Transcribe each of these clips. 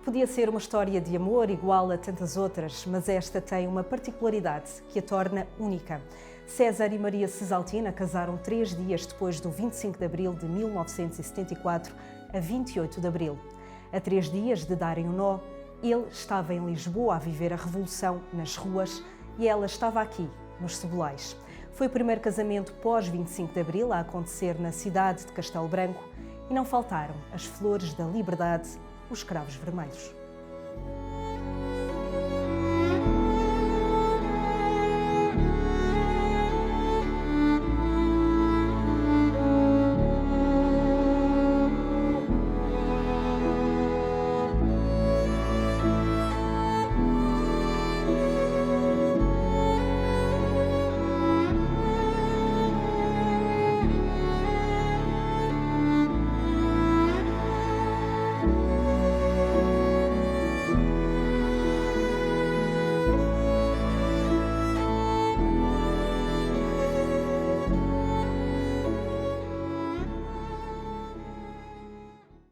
Podia ser uma história de amor igual a tantas outras, mas esta tem uma particularidade que a torna única. César e Maria Cesaltina casaram 3 dias depois do 25 de abril de 1974 a 28 de abril. A 3 dias de darem o nó, ele estava em Lisboa a viver a Revolução nas ruas e ela estava aqui, nos Cebolais. Foi o primeiro casamento pós-25 de abril a acontecer na cidade de Castelo Branco e não faltaram as flores da liberdade, os cravos vermelhos.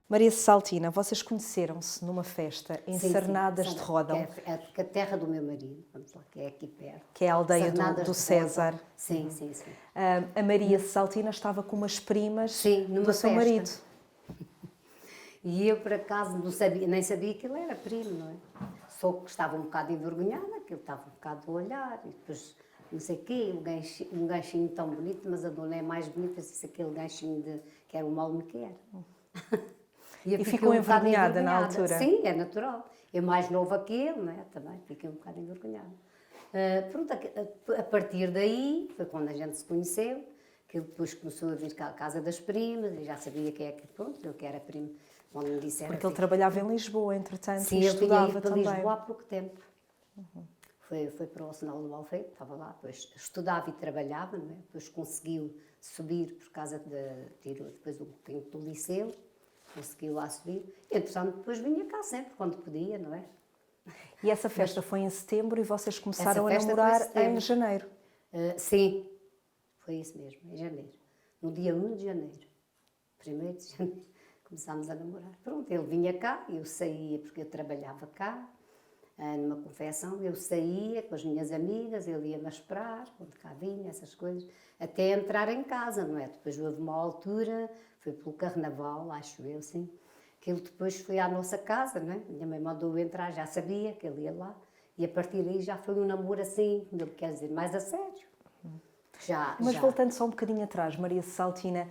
Maria Cesaltina, vocês conheceram-se numa festa em Sarnadas de Ródão. Que é a terra do meu marido, vamos lá, que é aqui perto. Que é a aldeia do César. Sim. A Maria Cesaltina estava com umas primas numa do seu festa. marido. E eu, por acaso, não sabia, nem sabia que ele era primo, não é? Só que estava um bocado envergonhada, que ele estava um bocado a olhar, e depois, não sei o quê, um ganchinho tão bonito, mas a dona é mais bonita, se aquele ganchinho que era o mal me quer. E ficou envergonhada na altura? Sim, é natural. Eu mais nova que ele, não é? Também fiquei um bocado envergonhada. Pronto, a partir daí, foi quando a gente se conheceu, que ele depois começou a vir cá à casa das primas, e já sabia que é que, pronto, eu que era primo, quando me disseram... Porque ele trabalhava em Lisboa, entretanto, sim, e estudava ele também. Sim, Lisboa há pouco tempo. Foi para o Arsenal do Alfeito, estava lá, depois estudava e trabalhava, não é? Depois conseguiu subir por causa tirou depois um pouquinho do liceu, conseguiu lá subir. Entretanto, depois vinha cá sempre, quando podia, não é? E essa festa foi em setembro e vocês começaram a namorar em janeiro? Sim, foi isso mesmo, em janeiro. No dia 1 de janeiro. 1º de janeiro, começámos a namorar. Pronto, ele vinha cá, eu saía, porque eu trabalhava cá, numa confecção, eu saía com as minhas amigas, ele ia-me esperar, quando cá vinha, essas coisas, até entrar em casa, não é? Depois houve uma altura, foi pelo Carnaval, acho eu, sim, que ele depois foi à nossa casa, não é? Minha mãe mandou-o entrar, já sabia que ele ia lá, e a partir daí já foi um namoro assim, como ele quer dizer, mais a sério. Mas voltando só um bocadinho atrás, Maria Cesaltina,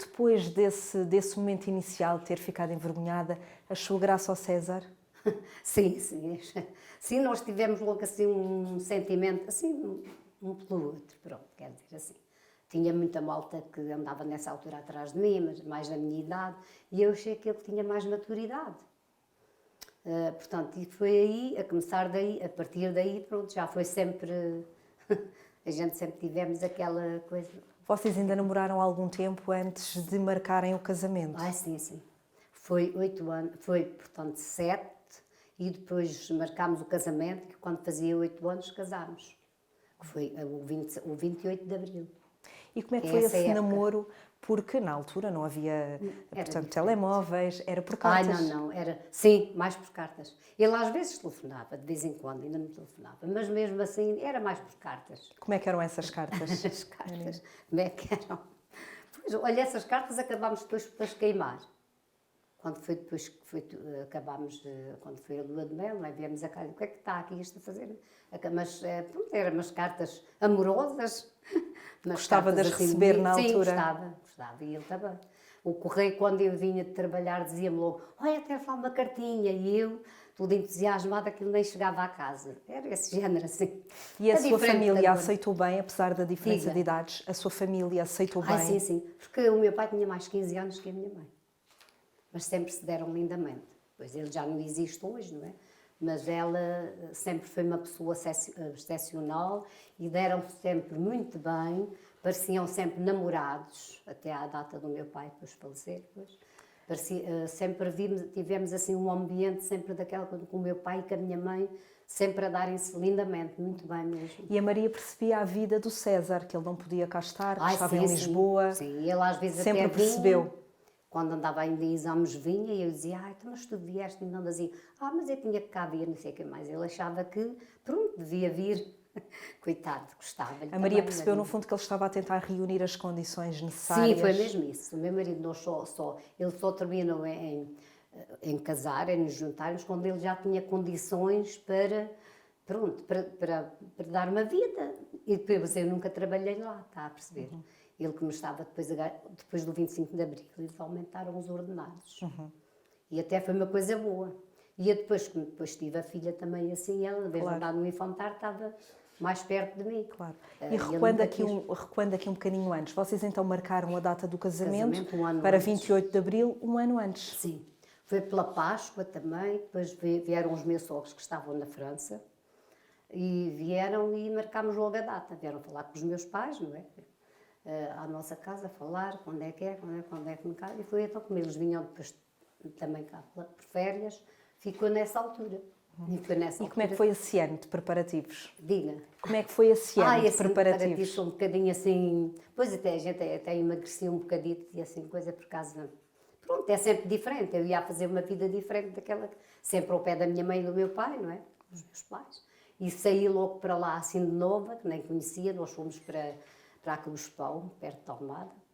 depois desse momento inicial de ter ficado envergonhada, achou graça ao César? Sim. Sim, nós tivemos logo assim um sentimento, assim, um pelo outro, pronto, quer dizer assim. Tinha muita malta que andava nessa altura atrás de mim, mas mais na minha idade, e eu achei que ele tinha mais maturidade. Portanto, e foi aí, a começar daí, a partir daí, pronto, já foi sempre, a gente sempre tivemos aquela coisa. Vocês ainda namoraram há algum tempo antes de marcarem o casamento? Sim. Foi 8 anos, foi, portanto, 7, e depois marcámos o casamento, que quando fazia 8 anos casámos, que foi o 28 de abril. E como é que foi esse namoro? Porque na altura não havia, portanto, telemóveis, era por cartas? Não, era, sim, mais por cartas. Ele às vezes telefonava, de vez em quando, ainda me telefonava, mas mesmo assim era mais por cartas. Como é que eram essas cartas? As cartas, como é que eram? Pois, olha, essas cartas acabámos depois por as queimar. Quando foi depois que acabámos, quando foi a lua de mel, viemos a casa, o que é que está aqui isto a fazer? Mas, pronto, eram umas cartas amorosas. Gostava de as receber na altura? Sim, gostava, e ele também. O correio, quando eu vinha de trabalhar, dizia-me logo, olha, até lá uma cartinha, e eu, toda entusiasmada, aquilo nem chegava à casa. Era esse género, assim. E a sua família aceitou bem, apesar da diferença de idades? A sua família aceitou bem? Sim, porque o meu pai tinha mais 15 anos que a minha mãe. Mas sempre se deram lindamente. Pois ele já não existe hoje, não é? Mas ela sempre foi uma pessoa excepcional e deram sempre muito bem, pareciam sempre namorados, até à data do meu pai depois falecer. Sempre tivemos assim um ambiente sempre daquela coisa com o meu pai e com a minha mãe, sempre a darem-se lindamente, muito bem mesmo. E a Maria percebia a vida do César, que ele não podia cá estar, que estava em Lisboa. Sim, ele às vezes sempre até percebeu. quando andava ainda em exames vinha e eu dizia, então, mas tu vieste e não dizia, mas eu tinha que cá vir, não sei o que mais. Ele achava que, pronto, devia vir. Coitado, gostava-lhe A Maria também, percebeu, no fundo, que ele estava a tentar reunir as condições Sim, necessárias. foi mesmo isso. O meu marido ele só terminou em casar, em nos juntarmos, quando ele já tinha condições para, pronto, para dar uma vida. E depois eu nunca trabalhei lá, está a perceber? Ele que me estava depois do 25 de Abril, eles aumentaram os ordenados. E até foi uma coisa boa. E eu depois tive a filha também assim, ela, em vez de andar no infantário, estava mais perto de mim. Claro. E recuando aqui um bocadinho antes, vocês então marcaram a data do casamento um ano para antes. 28 de Abril, um ano antes. Sim. Foi pela Páscoa também, depois vieram os meus sogros que estavam na França e vieram e marcámos logo a data. Vieram falar com os meus pais, não é? À nossa casa, falar quando é que me casa. E foi então como eles vinham depois também cá por férias, ficou nessa altura. E como é que foi esse ano de preparativos? Diga. Como é que foi esse ano de esse preparativos? Um bocadinho assim... Pois até a gente até emagrecia um bocadito e assim, coisa por causa... Pronto, é sempre diferente. Eu ia fazer uma vida diferente daquela... Sempre ao pé da minha mãe e do meu pai, não é? Os meus pais. E saí logo para lá, assim de nova, que nem conhecia. Nós fomos para a Cruz Pão, perto de Almada,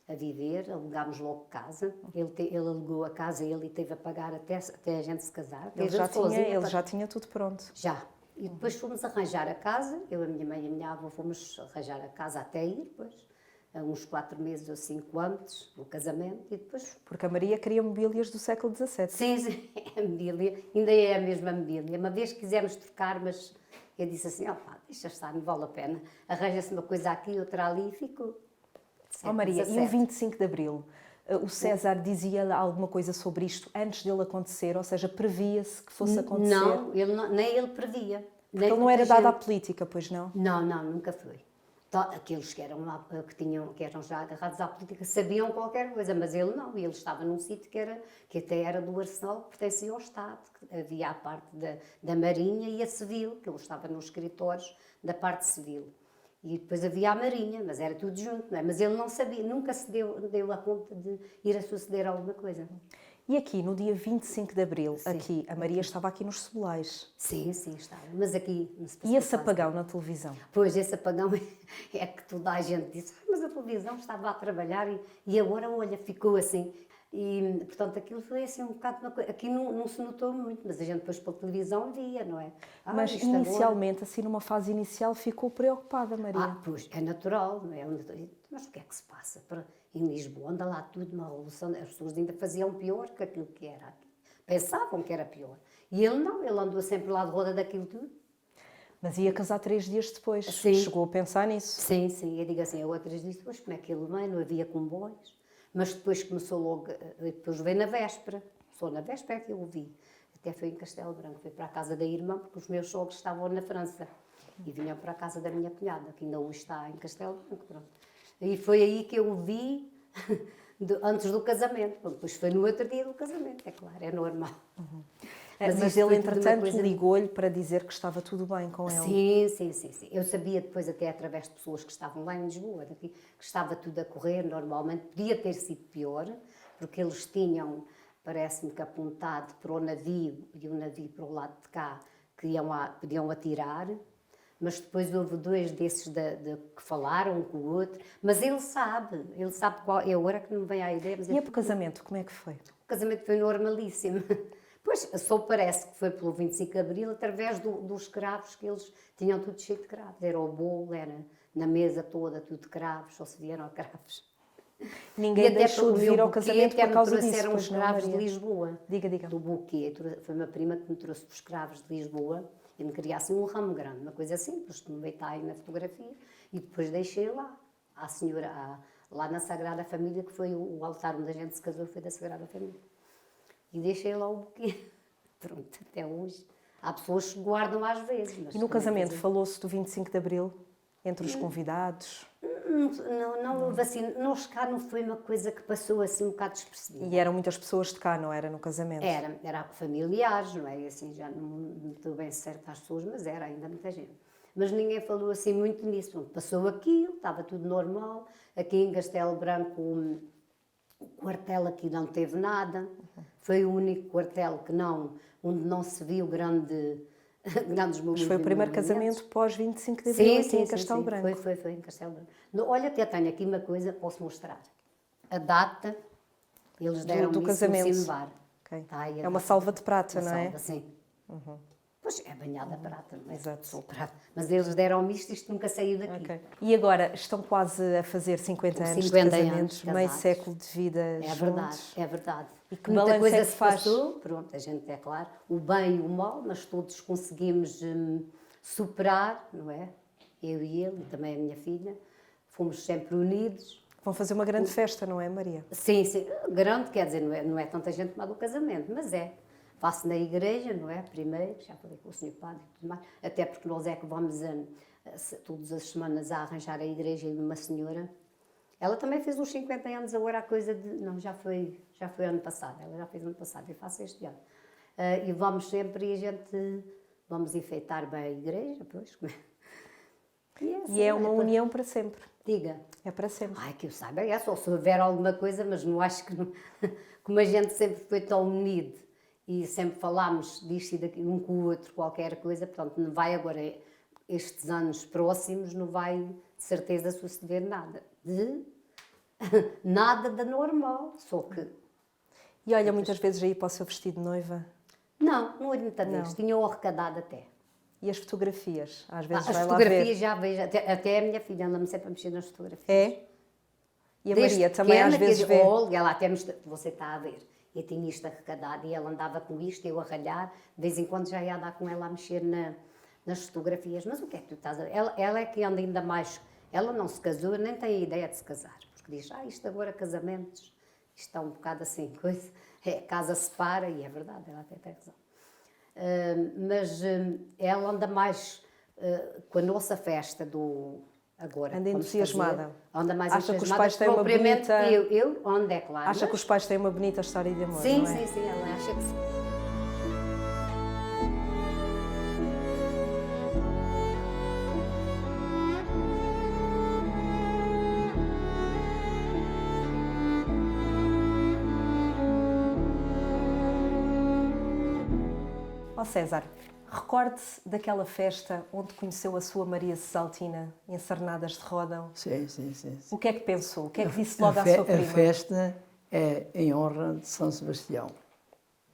a viver. Alugámos logo casa. Ele alugou a casa e teve a pagar até a gente se casar. Ele já tinha tudo pronto. Já. E depois fomos arranjar a casa. Eu, a minha mãe e a minha avó fomos arranjar a casa até ir, depois. Uns 4 meses ou 5 antes do casamento e depois... Porque a Maria queria mobílias do século XVII. Sim, a mobília, ainda é a mesma mobília. Uma vez quisemos trocar, mas eu disse assim, deixa estar, não vale a pena. Arranja-se uma coisa aqui, outra ali e ficou. Maria, e o 25 de Abril? O César dizia alguma coisa sobre isto antes dele acontecer? Ou seja, previa-se que fosse acontecer? Não, nem ele previa. Porque ele não era dado à política, pois não? Não, nunca foi. Aqueles que eram já agarrados à política sabiam qualquer coisa, mas ele não. Ele estava num sítio que até era do Arsenal, que pertencia ao Estado. Havia a parte da Marinha e a Civil, que ele estava nos escritórios da parte civil. E depois havia a Marinha, mas era tudo junto, não é? Mas ele não sabia, nunca se deu a conta de ir a suceder alguma coisa. E aqui, no dia 25 de Abril, aqui, a Maria estava aqui nos Cebolais. Sim, estava. Mas aqui não se passou. E esse apagão na televisão? Pois, esse apagão é que toda a gente disse, mas a televisão estava a trabalhar e agora, olha, ficou assim. E, portanto, aquilo foi assim um bocado uma coisa. Aqui não se notou muito, mas a gente depois pela televisão via, não é? Mas inicialmente, agora... assim, numa fase inicial, ficou preocupada, Maria. Pois, é natural, não é? Mas o que é que se passa em Lisboa? Anda lá tudo uma revolução, as pessoas ainda faziam pior que aquilo que era aqui. Pensavam que era pior. E ele não, ele andou sempre lá de roda daquilo tudo. Mas ia casar 3 dias depois. Sim. Chegou a pensar nisso? Sim. Eu digo assim, eu 3 dias depois, como é que ele vem? Não havia comboios. Mas depois começou logo, depois veio na véspera. Só na véspera que eu o vi. Até foi em Castelo Branco, foi para a casa da irmã, porque os meus sogros estavam na França. E vinham para a casa da minha cunhada, que ainda hoje está em Castelo Branco. Pronto. E foi aí que eu o vi antes do casamento. Bom, depois foi no outro dia do casamento, é claro, é normal. Mas ele, entretanto, ligou-lhe para dizer que estava tudo bem com ele. Sim. Eu sabia depois, até através de pessoas que estavam lá em Lisboa, que estava tudo a correr normalmente. Podia ter sido pior, porque eles tinham, parece-me que apontado para o navio e o navio para o lado de cá, que podiam atirar. Mas depois houve 2 desses que falaram um com o outro. Mas ele sabe qual é a hora que não me vem à ideia. E para o casamento, como é que foi? O casamento foi normalíssimo. Pois, só parece que foi pelo 25 de Abril, através dos cravos, que eles tinham tudo cheio de cravos. Era o bolo, era na mesa toda, tudo de cravos, só se vieram a cravos. Ninguém deixou de vir ao casamento por causa disso. Trouxeram os cravos de Lisboa. Diga. Do buquê. Foi uma prima que me trouxe os cravos de Lisboa. Eu me queria assim um ramo grande, uma coisa simples, que me veio aí na fotografia. E depois deixei lá. A senhora, lá na Sagrada Família, que foi o altar onde a gente se casou, foi da Sagrada Família. E deixei lá o buquê. Pronto, até hoje. Há pessoas que guardam às vezes. Mas e no casamento falou-se do 25 de Abril, entre os convidados? Não houve assim. Nós cá não foi uma coisa que passou assim um bocado despercebida. E eram muitas pessoas de cá, não era, no casamento? Era familiares, não é? Assim, já não estou bem certa às pessoas, mas era ainda muita gente. Mas ninguém falou assim muito nisso. Passou aquilo, estava tudo normal. Aqui em Castelo Branco O quartel aqui não teve nada. Foi o único quartel onde não se viu grandes Mas movimentos. foi o primeiro casamento pós 25 de Abril aqui em Castelo Branco. Foi em Castelo Branco. Olha, até tenho aqui uma coisa, posso mostrar. A data, eles deram do isso casamento. no Cinebar. Okay. Tá aí é uma salva de prata, não é? Salva, sim. Pois é banhada prata, não é? Exato. Sou prata. Mas eles deram-me isto nunca saiu daqui. Okay. E agora estão quase a fazer 50 anos 50 de casamento, anos meio casados. século de vida É juntos. verdade, é verdade. E que muita balanço coisa é que se faz? passou, pronto, a gente é claro, o bem e o mal, mas todos conseguimos superar, não é? Eu e ele, e também a minha filha, fomos sempre unidos. Vão fazer uma grande festa, não é, Maria? Sim, sim, grande, quer dizer, não é tanta gente como a do casamento, mas é. Faço na igreja, não é? Primeiro, já falei com o senhor padre e tudo mais, até porque nós é que vamos todas as semanas a arranjar a igreja de uma senhora. Ela também fez uns 50 anos agora, a coisa de... Não, já foi ano passado, ela já fez ano passado, eu faço este ano. E vamos sempre e a gente... Vamos enfeitar bem a igreja, pois. E é uma união para sempre. Diga. É para sempre. Ai, que eu saiba, é só se houver alguma coisa, mas não acho que... Como a gente sempre foi tão unido e sempre falámos disto e daquilo, um com o outro, qualquer coisa, portanto, não vai agora, estes anos próximos, não vai de certeza suceder nada. Nada de normal, só que... E olha muitas vezes aí para o seu vestido de noiva? Não olho muita vez, tinha-o arrecadado até. E as fotografias? Às vezes As vai lá ver. fotografias já vejo, até a minha filha anda-me sempre a mexer nas fotografias. É? E a Desde Maria também às vezes vê? Olha, ela até você está a ver. Eu tinha isto arrecadado e ela andava com isto, eu a ralhar, de vez em quando já ia dar com ela a mexer nas fotografias. Mas o que é que tu estás a ver? Ela é que anda ainda mais... Ela não se casou, nem tem a ideia de se casar. Porque diz, isto agora casamentos, isto está um bocado assim, coisa... casa separa, e é verdade, ela até tem razão. Mas ela anda mais com a nossa festa do... Agora, anda entusiasmada. Anda mais acha entusiasmada. Que os pais têm uma bonita... Eu onde é claro. Acha que os pais têm uma bonita história de amor, sim, não é? Sim, ela acha que sim. Ó César, recorde-se daquela festa onde conheceu a sua Maria Cisaltina em Sarnadas de Ródão? Sim. O que é que pensou? O que é que disse logo à sua prima? A festa é em honra de São Sebastião.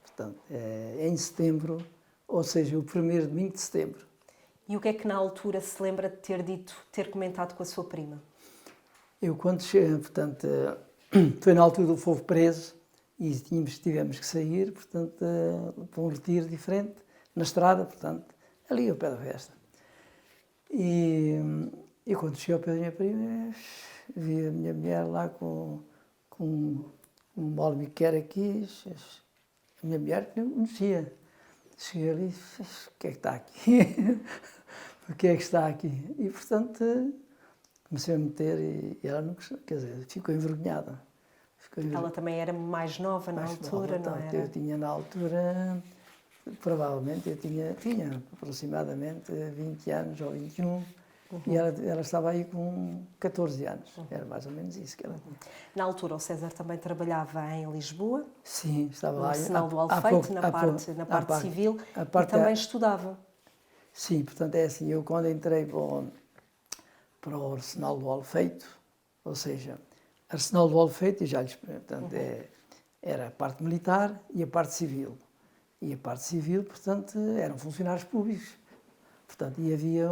Portanto, é em setembro, ou seja, o primeiro domingo de setembro. E o que é que na altura se lembra de ter dito, ter comentado com a sua prima? Eu quando cheguei, portanto, foi na altura do fogo preso e tivemos que sair, portanto, para um retiro diferente, na estrada, portanto, ali ao pé da festa. E quando cheguei ao pé da minha prima, vi a minha mulher lá com um molho que era aqui, a minha mulher que não conhecia. Cheguei ali e disse, o que é que está aqui? O que é que está aqui? E, portanto, comecei a meter e ela não, quer dizer, ficou envergonhada. Ela também era mais nova na altura, não era? Eu tinha na altura, provavelmente, eu tinha aproximadamente 20 anos ou 21, e ela estava aí com 14 anos. Era mais ou menos isso que ela tinha. Na altura o César também trabalhava em Lisboa? Sim, estava lá. No Arsenal do Alfeite, na parte civil, e também estudava? Sim, portanto é assim, eu quando entrei para o Arsenal do Alfeite, ou seja, Arsenal do Alfeite, já lhes, portanto, era a parte militar e a parte civil. E a parte civil, portanto, eram funcionários públicos. Portanto, e havia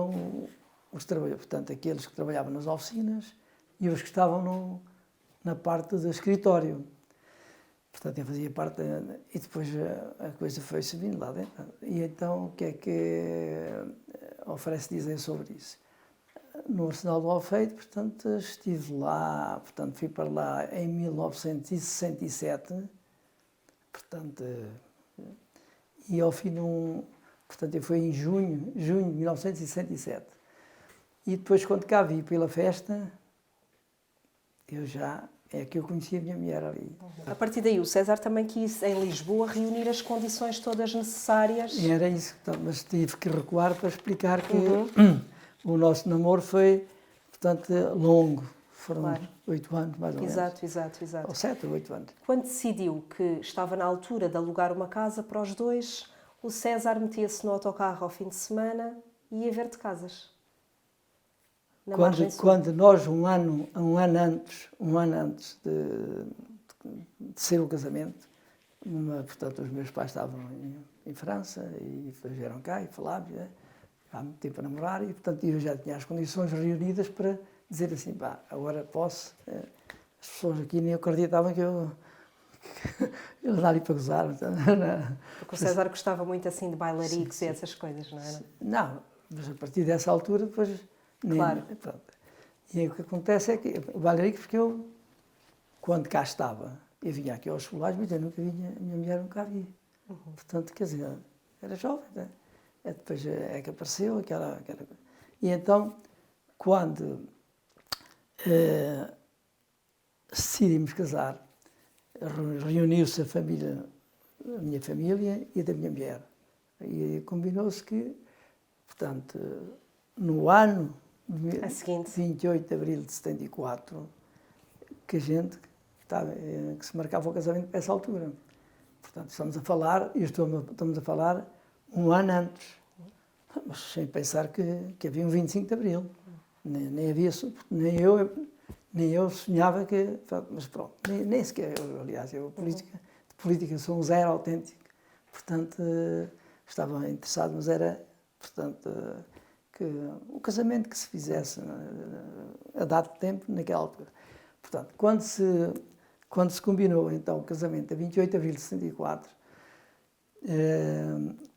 portanto, aqueles que trabalhavam nas oficinas e os que estavam na parte do escritório. Portanto, eu fazia parte... E depois a coisa foi subindo lá dentro. E então, o que é que oferece dizer sobre isso? No Arsenal do Alfeite, portanto, estive lá, portanto, fui para lá em 1967, portanto, e ao fim portanto, foi em junho de 1967. E depois, quando cá vi pela festa, é que eu conheci a minha mulher ali. A partir daí, o César também quis, em Lisboa, reunir as condições todas necessárias. E era isso, mas tive que recuar para explicar que o nosso namoro foi, portanto, longo. foram Claro. 8 anos, mais ou menos. Exato. Ou 7 ou 8 anos. Quando decidiu que estava na altura de alugar uma casa para os dois, o César metia-se no autocarro ao fim de semana e ia ver de casas. Na margem sul. Quando nós, um ano antes de ser o casamento, portanto, os meus pais estavam em França e depois vieram cá e falavam, há muito tempo a namorar, e portanto eu já tinha as condições reunidas para dizer assim, pá, agora posso. As pessoas aqui nem acreditavam que eu andava ali para gozar. Porque o César gostava muito assim de bailaricos e essas coisas, não era? Não, mas a partir dessa altura depois... Claro. Pronto. E o que acontece é que o bailarico, porque eu, quando cá estava, eu vinha aqui aos solares, mas eu nunca vinha, a minha mulher nunca havia. Portanto, quer dizer, era jovem, né? Depois é que apareceu aquela coisa. E então, quando decidimos casar, reuniu-se a família, a minha família e a da minha mulher. E combinou-se que, portanto, no ano A seguinte. 28 de abril de 74, que a gente que se marcava o casamento para essa altura. Portanto, estamos a falar um ano antes, mas sem pensar que havia um 25 de abril. Nem havia, nem eu sonhava que... Mas pronto, nem sequer eu, aliás, eu de política sou um zero autêntico. Portanto, estava interessado, mas era, portanto, que o casamento que se fizesse a dado tempo, naquela altura. Portanto, quando se combinou, então, o casamento a 28 de abril de 64,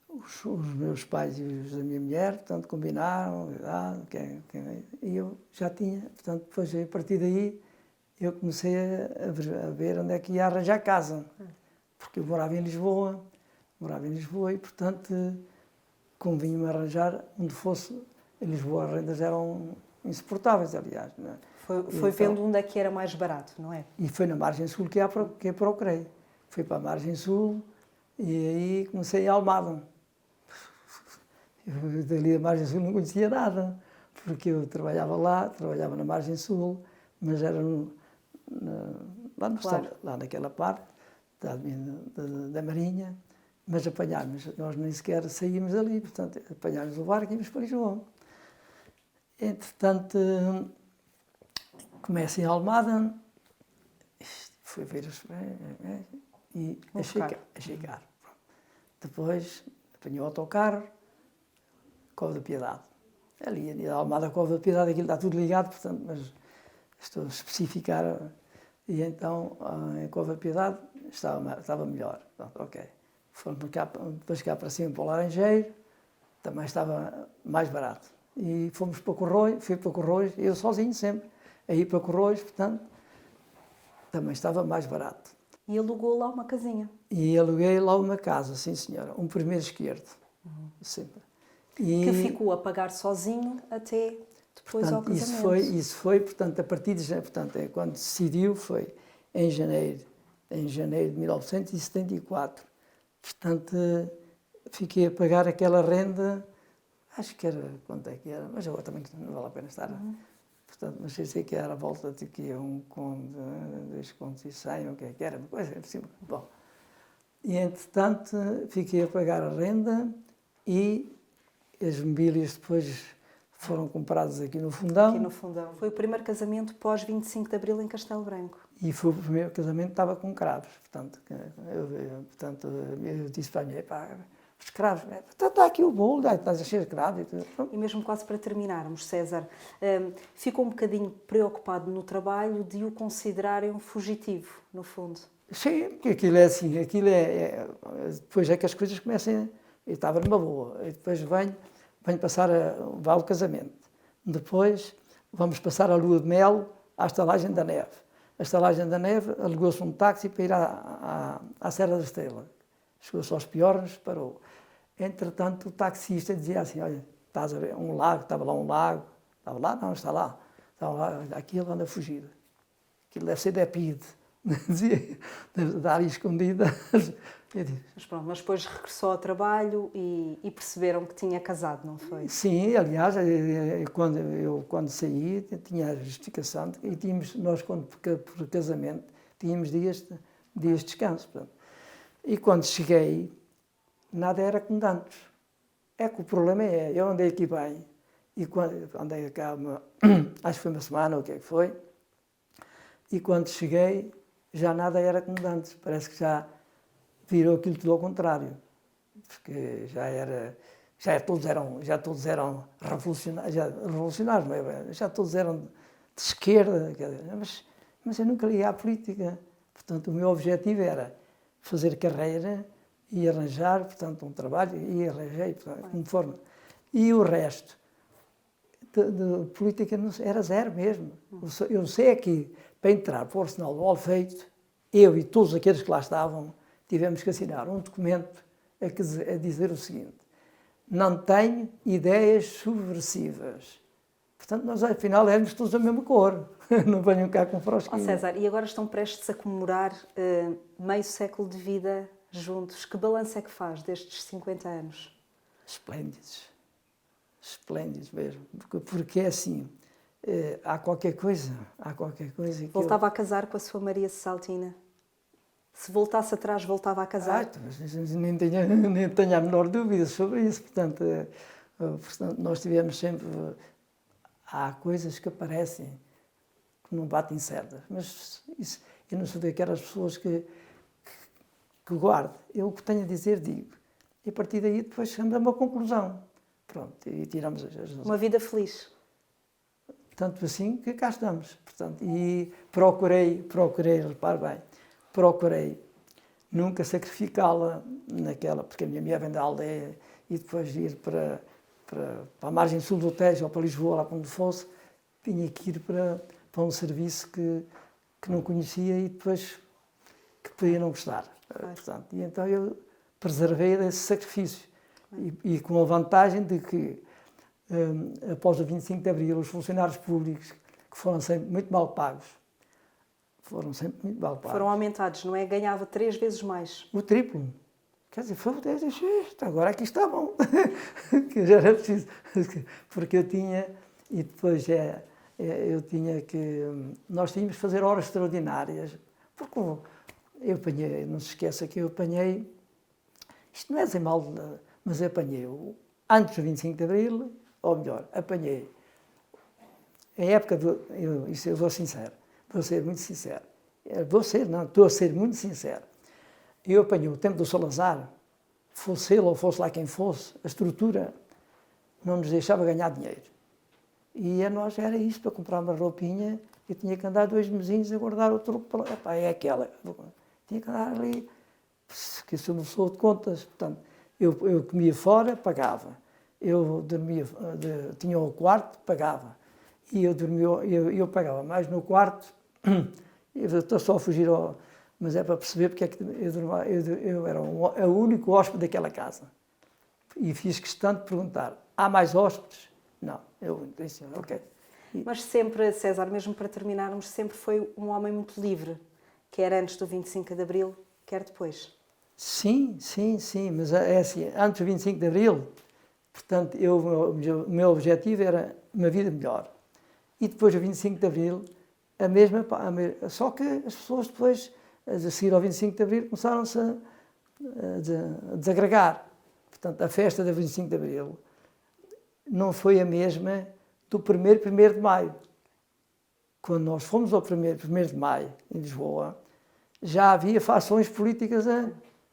os meus pais e os da minha mulher, portanto, combinaram, e eu já tinha, portanto, depois, a partir daí, eu comecei a ver onde é que ia arranjar casa, porque eu morava em Lisboa, e, portanto, convinha-me arranjar onde fosse. Em Lisboa as rendas eram insuportáveis, aliás. Não é? Foi vendo onde é que era mais barato, não é? E foi na margem sul que eu procurei. Fui para a margem sul e aí comecei em Almada. Eu dali da margem sul não conhecia nada, porque eu trabalhava na margem sul, mas era lá naquela parte da Marinha, mas nós nem sequer saímos dali, portanto, apanhámos o barco e íamos para Lisboa. Entretanto, começo em Almada, fui ver e achei caro. Depois apanhei o autocarro, Cova da Piedade. Ali, a Almada, Cova da Piedade, aquilo está tudo ligado, portanto, mas estou a especificar. E então, em Cova da Piedade, estava melhor. Pronto, ok. Depois cá para cima, para o Laranjeiro, também estava mais barato. E fui para Corroios, eu sozinho sempre, a ir para Corroios, portanto, também estava mais barato. E alugou lá uma casinha? E aluguei lá uma casa, sim senhora, um primeiro esquerdo, sempre. Que ficou a pagar sozinho até depois ao casamento? Isso foi, portanto, a partir de quando decidiu, foi em janeiro de 1974. Portanto, fiquei a pagar aquela renda, acho que era, quanto é que era, mas agora também não vale a pena estar. Portanto, mas sei que era a volta de que um conto, 2 contos e 100, o que é que era, uma coisa assim. Bom, e entretanto, fiquei a pagar a renda e as mobílias depois foram compradas aqui no Fundão. Aqui no Fundão. Foi o primeiro casamento pós 25 de Abril em Castelo Branco. E foi o primeiro casamento que estava com cravos. Portanto, eu disse para a minha, pá, os cravos, está aqui o bolo, estás a cheio de cravos. E mesmo quase para terminarmos, César, ficou um bocadinho preocupado no trabalho de o considerarem um fugitivo, no fundo. Sim, porque aquilo é assim, depois é que as coisas começam, eu estava numa boa, e depois venho passar ao casamento. Depois vamos passar a lua de mel à Estalagem da Neve. A Estalagem da Neve alugou-se um táxi para ir à Serra da Estrela. Chegou-se aos Piornos, parou. Entretanto, o taxista dizia assim, olha, estás a ver um lago, estava lá um lago. Estava lá? Não, está lá. Estava lá, aquilo anda fugido. Aquilo deve ser da PIDE. Dizia, deve estar ali escondida. Eu disse, Mas pronto, mas depois regressou ao trabalho e perceberam que tinha casado, não foi? sim, aliás, quando saí, tinha a justificação e tínhamos, nós, por casamento, tínhamos dias de descanso. Portanto. E quando cheguei, nada era como antes. É que o problema é, eu andei aqui bem, e quando andei cá, acho que foi uma semana, ou o que é que foi, e quando cheguei, já nada era como antes. Parece que já virou aquilo tudo ao contrário. Porque já todos eram revolucionários, já todos eram de esquerda, mas eu nunca liguei à política. Portanto, o meu objetivo era fazer carreira e arranjar, portanto, um trabalho, e arranjei, portanto, conforme. E o resto de política era zero mesmo. Eu sei que, para entrar para o Arsenal do Alfeito, eu e todos aqueles que lá estavam, tivemos que assinar um documento a dizer o seguinte: não tenho ideias subversivas. Portanto, nós afinal éramos todos da mesma cor. Não venham cá com frosquinha. César, e agora estão prestes a comemorar meio século de vida juntos. Que balanço é que faz destes 50 anos? Esplêndidos. Esplêndidos mesmo. Porque é assim, há qualquer coisa que Voltava a casar com a sua Maria Cesaltina? Se voltasse atrás, voltava a casar? Nem tenho a menor dúvida sobre isso. Portanto, nós tivemos sempre... Há coisas que aparecem que não batem certas. Mas isso, eu não sou daquelas pessoas que guardo. Eu o que tenho a dizer, digo. E a partir daí depois chegamos a uma conclusão. Pronto, e tiramos as... Uma vida feliz. Tanto assim que cá estamos. Portanto, e procurei, repare bem, procurei nunca sacrificá-la naquela, porque a minha mulher vem da aldeia e depois ir para a margem sul do Tejo ou para Lisboa, lá quando fosse, tinha que ir para um serviço que não conhecia e depois que podia não gostar. Portanto, e então eu preservei desse sacrifício. E com a vantagem de que, após o 25 de Abril, os funcionários públicos, que foram sempre muito mal pagos, Foram aumentados, não é? Ganhava 3 vezes mais. O triplo. Quer dizer, agora aqui está bom. Que já era preciso. Porque eu tinha, e depois eu tinha que... Nós tínhamos que fazer horas extraordinárias. Porque eu apanhei, não se esqueça que eu apanhei... Isto não é dizer mal, mas eu apanhei antes do 25 de Abril, ou melhor, apanhei a época do... Eu vou sincero, vou ser muito sincero. Estou a ser muito sincero. Eu apanhei o tempo do Salazar, fosse ele ou fosse lá quem fosse, a estrutura não nos deixava ganhar dinheiro. E a nós era isto, para comprar uma roupinha, eu tinha que andar 2 mesinhos a guardar o troco para... Epá, é aquela. Tinha que andar ali, que eu sou uma pessoa de contas. Portanto, eu comia fora, pagava. Eu dormia, tinha o quarto, pagava. E eu pagava mais no quarto. Eu estou só a fugir mas é para perceber porque é que eu era o único hóspede daquela casa. E fiz questão de perguntar, há mais hóspedes? Não, eu disse, ok. Mas sempre, César, mesmo para terminarmos, sempre foi um homem muito livre, quer antes do 25 de Abril, quer depois. Sim, mas é assim, antes do 25 de Abril, portanto, o meu objetivo era uma vida melhor. E depois do 25 de Abril, só que as pessoas depois, a seguir ao 25 de Abril, começaram-se a desagregar. Portanto, a festa do 25 de Abril não foi a mesma do 1º de Maio. Quando nós fomos ao 1º de Maio, em Lisboa, já havia fações políticas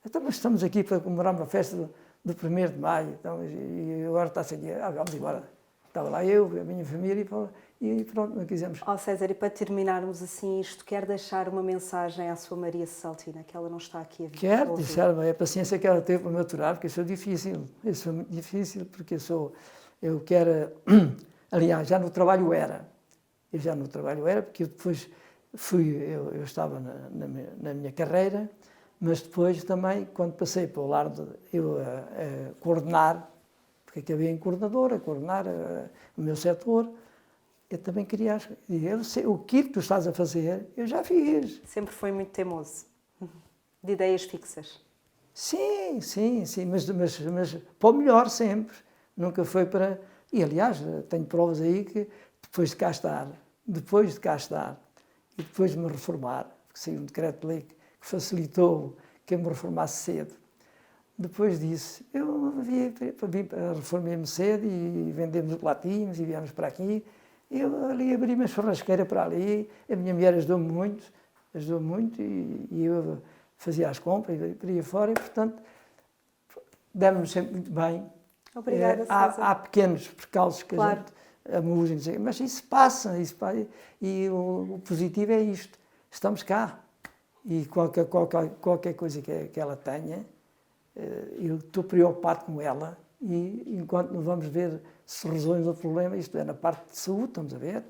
então, mas estamos aqui para comemorar uma festa do 1º de Maio, então, e agora está-se aqui, vamos embora. Estava lá eu, a minha família, e pronto, não quisemos. César, e para terminarmos assim isto, quer deixar uma mensagem à sua Maria Cesaltina, que ela não está aqui a vir. Quero deixar a paciência que ela teve para me aturar, porque eu sou difícil. Eu sou muito difícil, porque eu quero... Aliás, já no trabalho era. Porque eu depois eu estava na minha carreira, mas depois também, quando passei para o lado eu a coordenar, porque acabei em coordenador, a coordenar o meu setor, eu também queria... Eu sei, o que tu estás a fazer, eu já fiz. Sempre foi muito teimoso, de ideias fixas. Sim, mas para o melhor sempre. Nunca foi para... E, aliás, tenho provas aí que depois de cá estar, e depois de me reformar, porque saiu um decreto-lei que facilitou que eu me reformasse cedo, depois disso, eu reformei-me cedo e vendemos o que lá tínhamos e viemos para aqui. Eu ali abri uma churrasqueira para ali, a minha mulher ajudou-me muito e eu fazia as compras e por aí fora e, portanto, demos-nos sempre muito bem. Obrigada, César. Há pequenos percalços que Claro. a gente amusa, mas isso passa, e o positivo é isto, estamos cá. E qualquer coisa que ela tenha, eu estou preocupado com ela e enquanto não vamos ver se resolvemos o problema, isto é na parte de saúde, estamos a ver,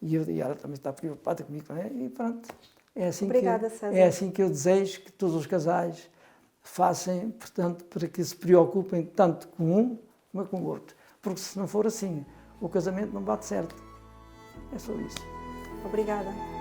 e ela também está preocupada comigo, não é? E pronto, Obrigada, César. é assim que eu desejo que todos os casais façam, portanto, para que se preocupem tanto com um como com o outro, porque se não for assim, o casamento não bate certo. É só isso. Obrigada.